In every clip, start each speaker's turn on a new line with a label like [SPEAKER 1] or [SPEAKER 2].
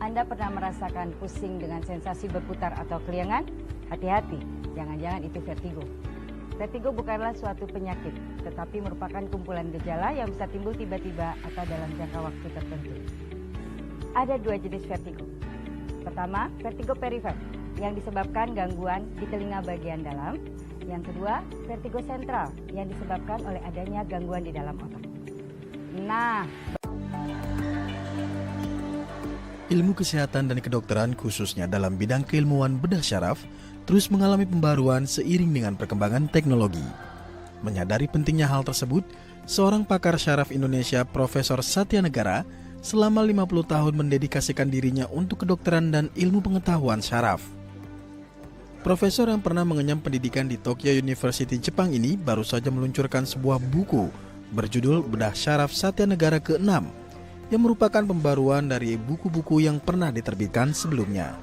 [SPEAKER 1] Anda pernah merasakan pusing dengan sensasi berputar atau keliangan? Hati-hati, jangan-jangan itu vertigo. Vertigo bukanlah suatu penyakit, tetapi merupakan kumpulan gejala yang bisa timbul tiba-tiba atau dalam jangka waktu tertentu. Ada dua jenis vertigo. Pertama, vertigo perifer, yang disebabkan gangguan di telinga bagian dalam. Yang kedua, vertigo sentral, yang disebabkan oleh adanya gangguan di dalam otak. Nah,
[SPEAKER 2] ilmu kesehatan dan kedokteran khususnya dalam bidang keilmuan bedah syaraf terus mengalami pembaruan seiring dengan perkembangan teknologi. Menyadari pentingnya hal tersebut, seorang pakar syaraf Indonesia Profesor Satya Negara selama 50 tahun mendedikasikan dirinya untuk kedokteran dan ilmu pengetahuan syaraf. Profesor yang pernah mengenyam pendidikan di Tokyo University Jepang ini baru saja meluncurkan sebuah buku berjudul Bedah Syaraf Satya Negara ke-6 yang merupakan pembaruan dari buku-buku yang pernah diterbitkan sebelumnya.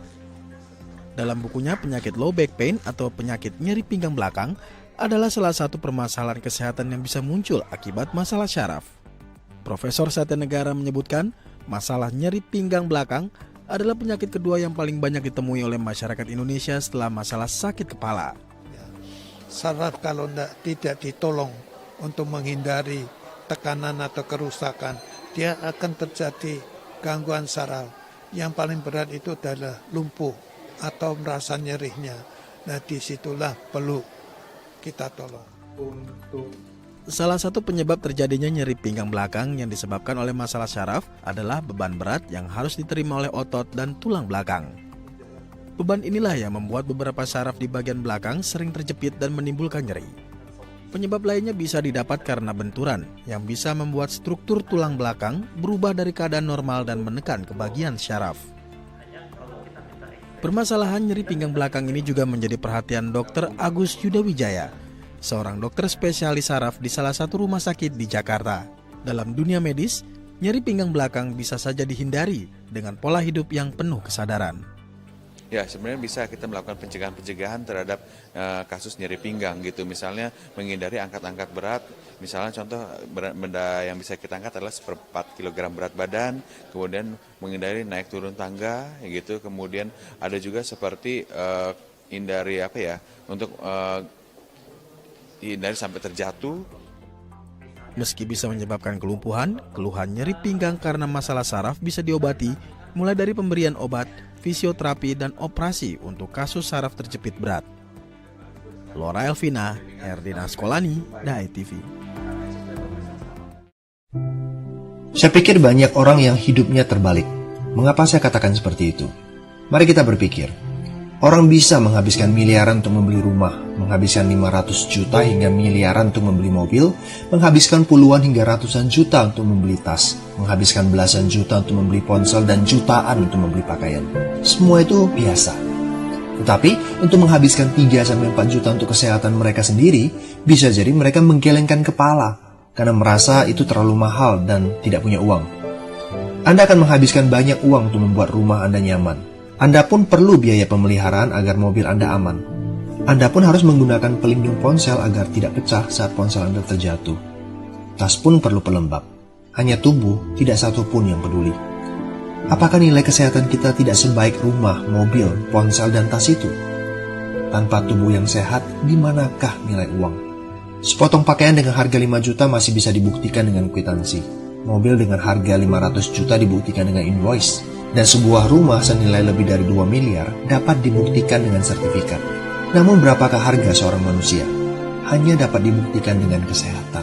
[SPEAKER 2] Dalam bukunya, penyakit low back pain atau penyakit nyeri pinggang belakang adalah salah satu permasalahan kesehatan yang bisa muncul akibat masalah syaraf. Profesor Satya Negara menyebutkan, masalah nyeri pinggang belakang adalah penyakit kedua yang paling banyak ditemui oleh masyarakat Indonesia setelah masalah sakit kepala.
[SPEAKER 3] Saraf kalau tidak ditolong untuk menghindari tekanan atau kerusakan, dia akan terjadi gangguan saraf. Yang paling berat itu adalah lumpuh atau merasa nyerinya. Nah, disitulah perlu kita tolong.
[SPEAKER 2] Salah satu penyebab terjadinya nyeri pinggang belakang yang disebabkan oleh masalah syaraf adalah beban berat yang harus diterima oleh otot dan tulang belakang. Beban inilah yang membuat beberapa saraf di bagian belakang sering terjepit dan menimbulkan nyeri. Penyebab lainnya bisa didapat karena benturan yang bisa membuat struktur tulang belakang berubah dari keadaan normal dan menekan ke bagian syaraf. Permasalahan nyeri pinggang belakang ini juga menjadi perhatian Dr. Agus Yudawijaya, seorang dokter spesialis saraf di salah satu rumah sakit di Jakarta. Dalam dunia medis, nyeri pinggang belakang bisa saja dihindari dengan pola hidup yang penuh kesadaran.
[SPEAKER 4] Ya, sebenarnya bisa kita melakukan pencegahan terhadap kasus nyeri pinggang gitu. Misalnya menghindari angkat-angkat berat. Misalnya contoh benda yang bisa kita angkat adalah 1/4 kg berat badan. Kemudian menghindari naik turun tangga gitu. Kemudian ada juga seperti hindari untuk hindari sampai terjatuh.
[SPEAKER 2] Meski bisa menyebabkan kelumpuhan, keluhan nyeri pinggang karena masalah saraf bisa diobati mulai dari pemberian obat, fisioterapi, dan operasi untuk kasus saraf terjepit berat. Laura Elvina, Herdina Skolani, Dai TV.
[SPEAKER 5] Saya pikir banyak orang yang hidupnya terbalik. Mengapa saya katakan seperti itu? Mari kita berpikir. Orang bisa menghabiskan miliaran untuk membeli rumah, menghabiskan 500 juta hingga miliaran untuk membeli mobil, menghabiskan puluhan hingga ratusan juta untuk membeli tas, menghabiskan belasan juta untuk membeli ponsel, dan jutaan untuk membeli pakaian. Semua itu biasa. Tetapi, untuk menghabiskan 3-4 juta untuk kesehatan mereka sendiri, bisa jadi mereka menggelengkan kepala, karena merasa itu terlalu mahal dan tidak punya uang. Anda akan menghabiskan banyak uang untuk membuat rumah Anda nyaman. Anda pun perlu biaya pemeliharaan agar mobil Anda aman. Anda pun harus menggunakan pelindung ponsel agar tidak pecah saat ponsel Anda terjatuh. Tas pun perlu pelembab. Hanya tubuh, tidak satu pun yang peduli. Apakah nilai kesehatan kita tidak sebaik rumah, mobil, ponsel, dan tas itu? Tanpa tubuh yang sehat, di manakah nilai uang? Sepotong pakaian dengan harga 5 juta masih bisa dibuktikan dengan kwitansi. Mobil dengan harga 500 juta dibuktikan dengan invoice. Dan sebuah rumah senilai lebih dari 2 miliar dapat dibuktikan dengan sertifikat. Namun berapakah harga seorang manusia? Hanya dapat dibuktikan dengan kesehatan.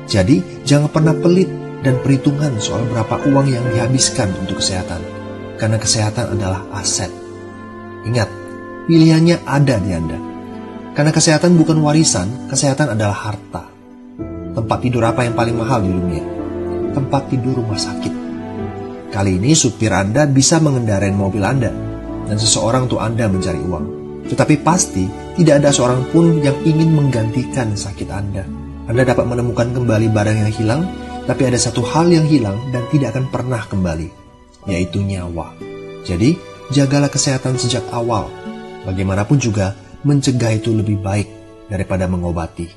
[SPEAKER 5] Jadi, jangan pernah pelit dan perhitungan soal berapa uang yang dihabiskan untuk kesehatan. Karena kesehatan adalah aset. Ingat, pilihannya ada di Anda. Karena kesehatan bukan warisan, kesehatan adalah harta. Tempat tidur apa yang paling mahal di dunia? Tempat tidur rumah sakit. Kali ini supir Anda bisa mengendarai mobil Anda, dan seseorang untuk Anda mencari uang. Tetapi pasti tidak ada seorang pun yang ingin menggantikan sakit Anda. Anda dapat menemukan kembali barang yang hilang, tapi ada satu hal yang hilang dan tidak akan pernah kembali, yaitu nyawa. Jadi, jagalah kesehatan sejak awal. Bagaimanapun juga, mencegah itu lebih baik daripada mengobati.